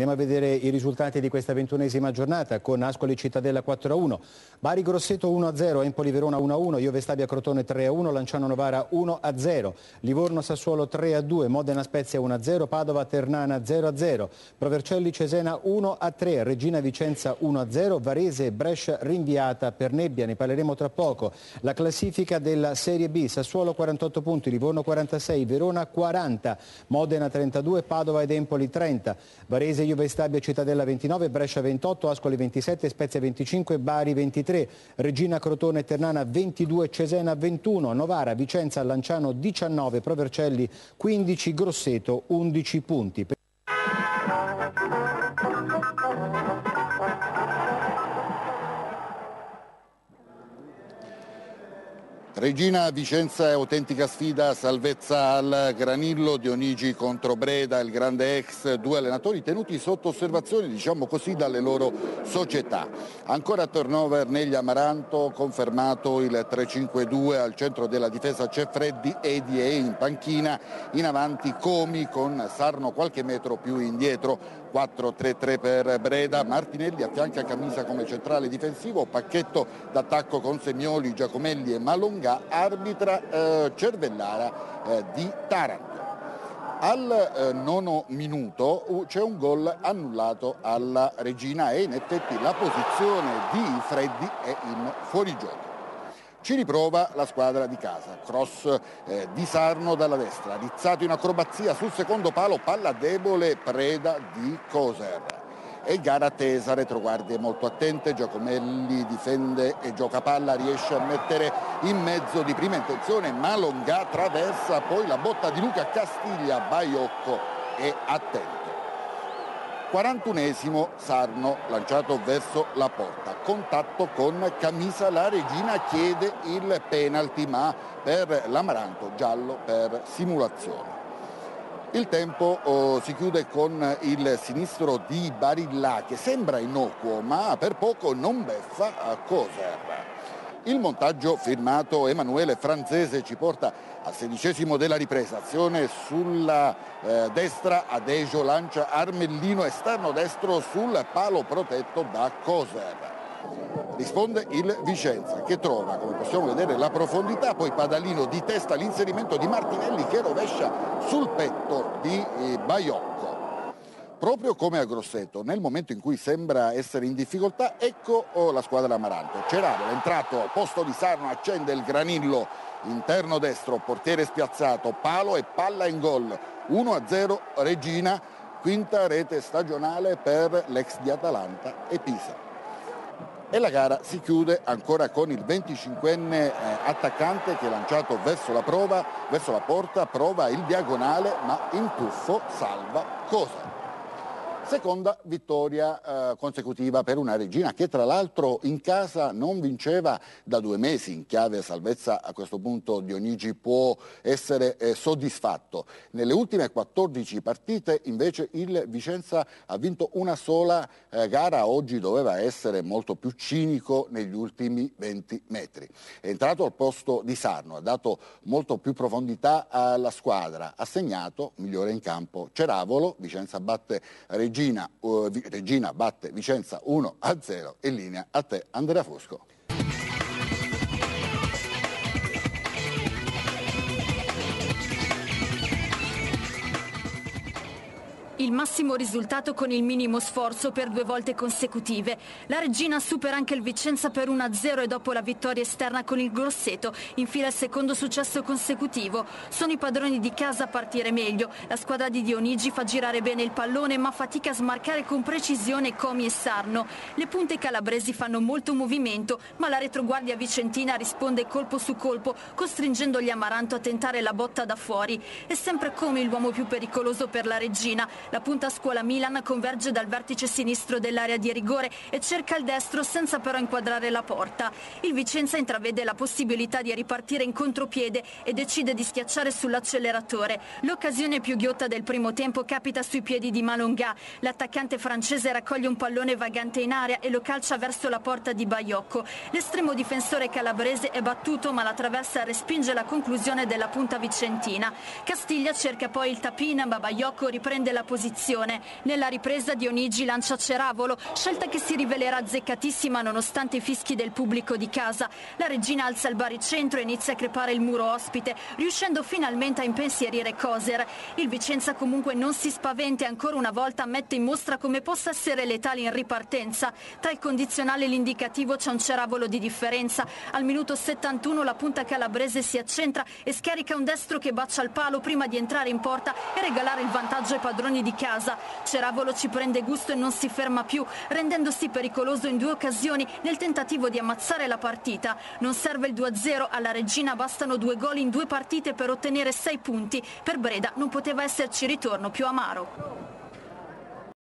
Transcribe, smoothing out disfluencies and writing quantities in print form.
Andiamo a vedere i risultati di questa 21esima giornata con Ascoli Cittadella 4-1, Bari Grosseto 1-0, Empoli Verona 1-1, Juve Stabia Crotone 3-1, Lanciano Novara 1-0, Livorno Sassuolo 3-2, Modena Spezia 1-0, Padova Ternana 0-0, Provercelli Cesena 1-3, Regina Vicenza 1-0, Varese Brescia rinviata per nebbia, ne parleremo tra poco. La classifica della Serie B: Sassuolo 48 punti, Livorno 46, Verona 40, Modena 32, Padova ed Empoli 30, Varese Juve Stabia Cittadella 29, Brescia 28, Ascoli 27, Spezia 25, Bari 23, Regina Crotone Ternana 22, Cesena 21, Novara Vicenza Lanciano 19, Provercelli 15, Grosseto 11 punti. Regina Vicenza è autentica sfida, salvezza al Granillo, Dionigi contro Breda, il grande ex, due allenatori tenuti sotto osservazione, diciamo così, dalle loro società. Ancora turnover negli Amaranto, confermato il 3-5-2, al centro della difesa c'è Freddi, Edie e in panchina, in avanti Comi con Sarno qualche metro più indietro. 4-3-3 per Breda, Martinelli affianca Camisa come centrale difensivo, pacchetto d'attacco con Semioli, Giacomelli e Malongà, arbitra Cervellara di Taranto. Al nono minuto c'è un gol annullato alla Regina e in effetti la posizione di Freddi è in fuorigioco. Ci riprova la squadra di casa, cross di Sarno dalla destra, rizzato in acrobazia sul secondo palo, palla debole, preda di Coser. E gara tesa, retroguardie molto attente, Giacomelli difende e gioca palla, riesce a mettere in mezzo di prima intenzione, Malongà traversa, poi la botta di Luca Castiglia, Baiocco è attento. 41esimo, Sarno lanciato verso la porta, contatto con Camisa, la Regina chiede il penalty ma per l'Amaranto giallo per simulazione. Il tempo si chiude con il sinistro di Barilla che sembra innocuo ma per poco non beffa a Coser. Il montaggio firmato Emanuele Franzese ci porta al 16esimo della ripresa, azione sulla destra, Adejo lancia Armellino esterno destro sul palo protetto da Coser. Risponde il Vicenza che trova, come possiamo vedere, la profondità, poi Padalino di testa, l'inserimento di Martinelli che rovescia sul petto di Baiocco. Proprio come a Grosseto, nel momento in cui sembra essere in difficoltà, ecco la squadra Amaranto. Ceravo, entrato al posto di Sarno, accende il Granillo, interno destro, portiere spiazzato, palo e palla in gol. 1-0 Regina, quinta rete stagionale per l'ex di Atalanta e Pisa. E la gara si chiude ancora con il 25enne attaccante che lanciato verso la porta, prova il diagonale ma in tuffo salva Coser. Seconda vittoria consecutiva per una Regina che tra l'altro in casa non vinceva da 2 mesi. In chiave salvezza a questo punto Dionigi può essere soddisfatto. Nelle ultime 14 partite invece il Vicenza ha vinto una sola gara, oggi doveva essere molto più cinico negli ultimi 20 metri. È entrato al posto di Sarno, ha dato molto più profondità alla squadra, ha segnato, migliore in campo Ceravolo, Vicenza batte Regina batte Vicenza 1-0, in linea a te Andrea Fusco. Il massimo risultato con il minimo sforzo per 2 volte consecutive. La Regina supera anche il Vicenza per 1-0 e dopo la vittoria esterna con il Grosseto infila il secondo successo consecutivo. Sono i padroni di casa a partire meglio. La squadra di Dionigi fa girare bene il pallone ma fatica a smarcare con precisione Comi e Sarno. Le punte calabresi fanno molto movimento ma la retroguardia vicentina risponde colpo su colpo, costringendo gli Amaranto a tentare la botta da fuori. È sempre Comi l'uomo più pericoloso per la Regina. La punta scuola Milan converge dal vertice sinistro dell'area di rigore e cerca il destro senza però inquadrare la porta. Il Vicenza intravede la possibilità di ripartire in contropiede e decide di schiacciare sull'acceleratore. L'occasione più ghiotta del primo tempo capita sui piedi di Malongà. L'attaccante francese raccoglie un pallone vagante in area e lo calcia verso la porta di Baiocco. L'estremo difensore calabrese è battuto ma la traversa respinge la conclusione della punta vicentina. Castiglia cerca poi il tap-in ma Baiocco riprende la posizione posizione. Nella ripresa Dionigi lancia Ceravolo, scelta che si rivelerà azzeccatissima nonostante i fischi del pubblico di casa. La Regina alza il baricentro e inizia a crepare il muro ospite, riuscendo finalmente a impensierire Coser. Il Vicenza comunque non si spaventa e ancora una volta mette in mostra come possa essere letale in ripartenza. Tra il condizionale e l'indicativo c'è un Ceravolo di differenza. Al minuto 71 la punta calabrese si accentra e scarica un destro che bacia il palo prima di entrare in porta e regalare il vantaggio ai padroni di casa. Ceravolo ci prende gusto e non si ferma più, rendendosi pericoloso in 2 occasioni nel tentativo di ammazzare la partita. Non serve il 2-0, alla Regina bastano 2 gol in 2 partite per ottenere 6 punti. Per Breda non poteva esserci ritorno più amaro.